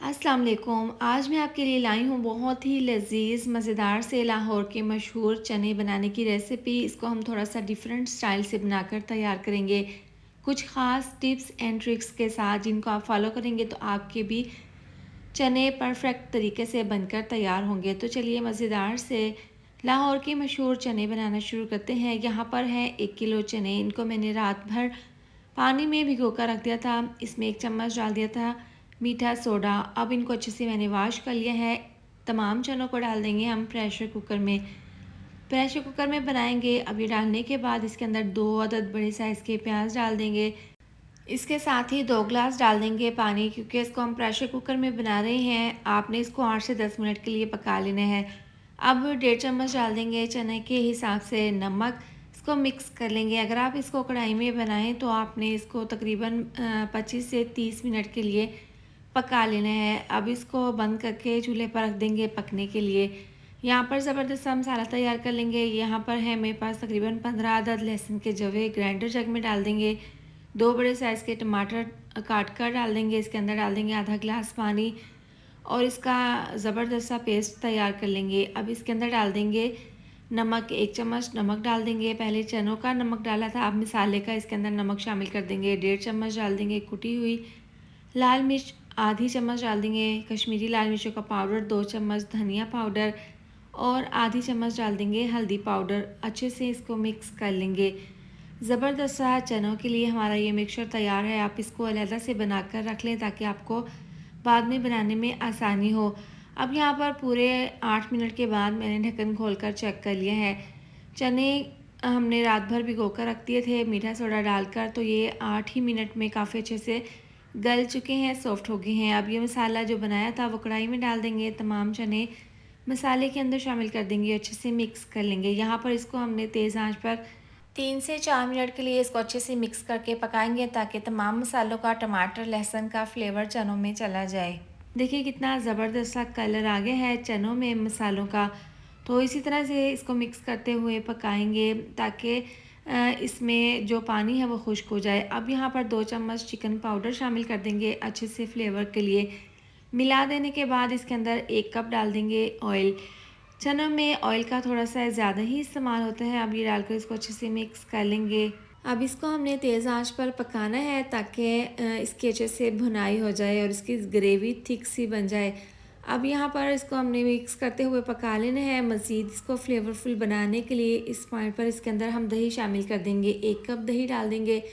अस्सलाम वालेकुम। आज मैं आपके लिए लाई हूँ बहुत ही लज़ीज़ मज़ेदार से लाहौर के मशहूर चने बनाने की रेसिपी। इसको हम थोड़ा-सा डिफरेंट स्टाइल से बनाकर तैयार करेंगे। कुछ ख़ास टिप्स एंड ट्रिक्स के साथ जिनको आप फ़ॉलो करेंगे तो आपके भी चने परफ़ेक्ट तरीके से बनकर तैयार होंगे। तो चलिए मज़ेदार से लाहौर के मशहूर चने बनाना शुरू करते हैं। यहाँ पर है 1 किलो चने। इनको मैंने रात भर पानी में भिगोकर रख दिया था। इसमें 1 चम्मच डाल दिया था मीठा सोडा। अब इनको अच्छे से मैंने वॉश कर लिया है। तमाम चनों को डाल देंगे हम प्रेशर कुकर में। प्रेशर कुकर में बनाएंगे। अब ये डालने के बाद इसके अंदर 2 अदद बड़े साइज़ के प्याज डाल देंगे। इसके साथ ही 2 ग्लास डाल देंगे पानी, क्योंकि इसको हम प्रेशर कुकर में बना रहे हैं। आपने इसको 8 से 10 मिनट के लिए पका लेना है। अब 1.5 चम्मच डाल देंगे चने के हिसाब से नमक। इसको मिक्स कर लेंगे। अगर आप इसको कढ़ाई में बनाएं तो आपने इसको तकरीबन 25 से 30 मिनट के लिए पका लेना है। अब इसको बंद करके चूल्हे पर रख देंगे पकने के लिए। यहाँ पर ज़बरदस्त सा मसाला तैयार कर लेंगे। यहाँ पर है मेरे पास तकरीबन 15 अदद लहसुन के जवे, ग्राइंडर जग में डाल देंगे। 2 बड़े साइज़ के टमाटर काट कर डाल देंगे। इसके अंदर डाल देंगे आधा गिलास पानी और इसका ज़बरदस्त सा पेस्ट तैयार कर लेंगे। अब इसके अंदर डाल देंगे नमक, 1 चम्मच नमक डाल देंगे। पहले चनों का नमक डाला था, अब मसाले का इसके अंदर नमक शामिल कर देंगे। 1.5 चम्मच डाल देंगे कुटी हुई लाल मिर्च, आधी चम्मच डाल देंगे कश्मीरी लाल मिर्चों का पाउडर, 2 चम्मच धनिया पाउडर और आधी चम्मच डाल देंगे हल्दी पाउडर। अच्छे से इसको मिक्स कर लेंगे। ज़बरदस्त सा चनों के लिए हमारा ये मिक्सचर तैयार है। आप इसको अलहदा से बनाकर रख लें ताकि आपको बाद में बनाने में आसानी हो। अब यहाँ पर पूरे 8 मिनट के बाद मैंने ढक्कन खोलकर चेक कर लिया है। चने हमने रात भर भिगो कर रख दिए थे मीठा सोडा डालकर, तो ये 8 ही मिनट में काफ़ी अच्छे से गल चुके हैं, सॉफ्ट हो गए हैं। अब ये मसाला जो बनाया था वो कढ़ाई में डाल देंगे। तमाम चने मसाले के अंदर शामिल कर देंगे, अच्छे से मिक्स कर लेंगे। यहाँ पर इसको हमने तेज़ आंच पर 3 से 4 मिनट के लिए इसको अच्छे से मिक्स करके पकाएंगे ताकि तमाम मसालों का, टमाटर लहसुन का फ्लेवर चनों में चला जाए। देखिए कितना ज़बरदस्त सा कलर आ गया है चनों में मसालों का। तो इसी तरह से इसको मिक्स करते हुए पकाएंगे ताकि इसमें जो पानी है वो खुश्क हो जाए। अब यहाँ पर 2 चम्मच चिकन पाउडर शामिल कर देंगे अच्छे से फ्लेवर के लिए। मिला देने के बाद इसके अंदर 1 कप डाल देंगे ऑयल। चनों में ऑयल का थोड़ा-सा ज़्यादा ही इस्तेमाल होता है। अब ये डालकर इसको अच्छे से मिक्स कर लेंगे। अब इसको हमने तेज़ आंच पर पकाना है ताकि इसकी अच्छे से भुनाई हो जाए और इसकी ग्रेवी थिक सी बन जाए। अब यहाँ पर इसको हमने मिक्स करते हुए पका लेना है। मज़ीद इसको फ्लेवरफुल बनाने के लिए इस पॉइंट पर इसके अंदर हम दही शामिल कर देंगे। 1 कप दही डाल देंगे।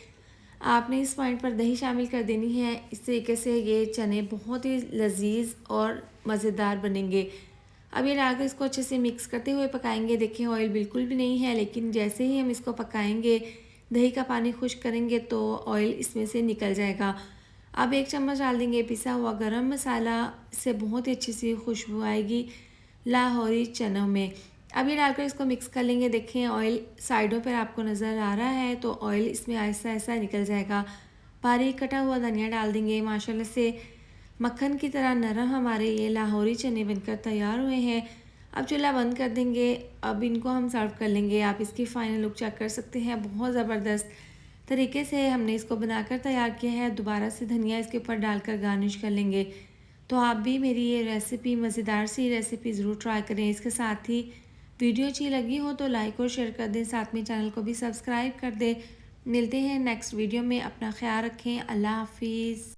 आपने इस पॉइंट पर दही शामिल कर देनी है। इस तरीके से ये चने बहुत ही लज़ीज़ और मज़ेदार बनेंगे। अब ये डालकर इसको अच्छे से मिक्स करते हुए पकाएंगे। देखिए ऑयल बिल्कुल भी नहीं है, लेकिन जैसे ही हम इसको पकाएंगे, दही का पानी खुश्क करेंगे तो ऑयल इसमें से निकल जाएगा। अब 1 चम्मच डाल देंगे पिसा हुआ गरम मसाला। इससे बहुत ही अच्छी सी खुशबू आएगी लाहौरी चनों में। अब ये डालकर इसको मिक्स कर लेंगे। देखें ऑयल साइडों पर आपको नज़र आ रहा है, तो ऑयल इसमें आहिस्ता आहिस्ता निकल जाएगा। बारीक कटा हुआ धनिया डाल देंगे। माशाल्लाह से मक्खन की तरह नरम हमारे ये लाहौरी चने बनकर तैयार हुए हैं। अब चूल्हा बंद कर देंगे। अब इनको हम सर्व कर लेंगे। आप इसकी फ़ाइनल लुक चेक कर सकते हैं। बहुत ज़बरदस्त तरीके से हमने इसको बनाकर तैयार किया है। दोबारा से धनिया इसके ऊपर डालकर गार्निश कर लेंगे। तो आप भी मेरी ये रेसिपी, मज़ेदार सी रेसिपी ज़रूर ट्राई करें। इसके साथ ही वीडियो अच्छी लगी हो तो लाइक और शेयर कर दें, साथ में चैनल को भी सब्सक्राइब कर दें। मिलते हैं नेक्स्ट वीडियो में। अपना ख्याल रखें। अल्लाह हाफिज़।